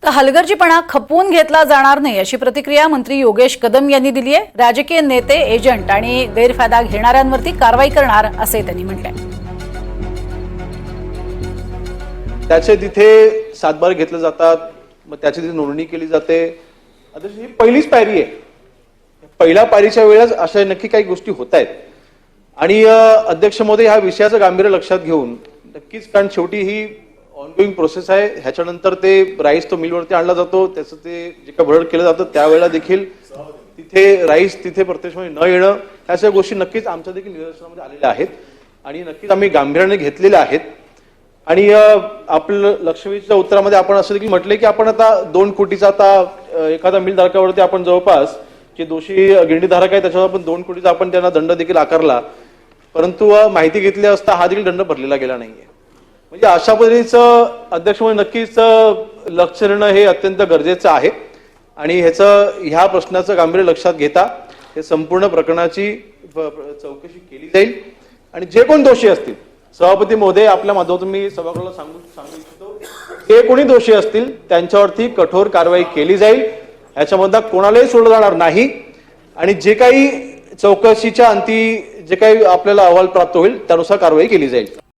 तर हलगर्जीपणा खपवून घेतला जाणार नाही अशी प्रतिक्रिया मंत्री योगेश कदम यांनी दिली आहे। राजकीय नेते, एजंट आणि गैरफायदा घेणाऱ्यांवरती कारवाई करणार असे त्यांनी म्हटले। त्याचे तिथे सातबार घेतले जातात, मग त्याची तिथे नोंदणी केली जाते। आता ही पहिलीच पायरी आहे। पहिल्या पायरीच्या वेळेस अशा नक्की काही गोष्टी होत आहेत आणि अध्यक्ष महोदय ह्या विषयाचं गांभीर्य लक्षात घेऊन नक्कीच, कारण शेवटी ही ऑनगोईंग प्रोसेस आहे। ह्याच्यानंतर ते राईस तो मिलवरती आणला जातो, त्याचं ते जे काही भरड केलं जातं त्यावेळेला देखील तिथे राईस तिथे प्रत्यक्षमध्ये न येणं, ह्या सगळ्या गोष्टी नक्कीच आमच्या देखील निदर्शनामध्ये आलेल्या आहेत आणि नक्कीच आम्ही गांभीर्याने घेतलेल्या आहेत। आणि आपलं लक्षवेधीच्या उत्तरामध्ये आपण असं देखील म्हटलंय की आपण आता 2 कोटीचा आता एखादा मिल धारकावरती आपण जवळपास जे दोषी गिरणीधारक आहे त्याच्यावर आपण 2 कोटीचा आपण त्यांना दंड देखील आकारला, परंतु माहिती घेतली असता हा देखील दंड भरलेला गेला नाहीये। म्हणजे अशा पद्धतीचं अध्यक्ष म्हणून नक्कीच लक्ष देणं हे अत्यंत गरजेचं आहे आणि ह्या प्रश्नाचं गांभीर्य लक्षात घेता हे संपूर्ण प्रकरणाची चौकशी केली जाईल आणि जे कोण दोषी असतील, सभापती महोदय आपल्या माध्यमातून मी सभागृहाला सांगू इच्छितो, जे कोणी दोषी असतील त्यांच्यावरती कठोर कारवाई केली जाईल, याच्यामध्ये कोणालाही सोडलं जाणार नाही आणि जे काही चौकशीच्या अंती जे काही आपल्याला अहवाल प्राप्त होईल त्यानुसार कारवाई केली जाईल।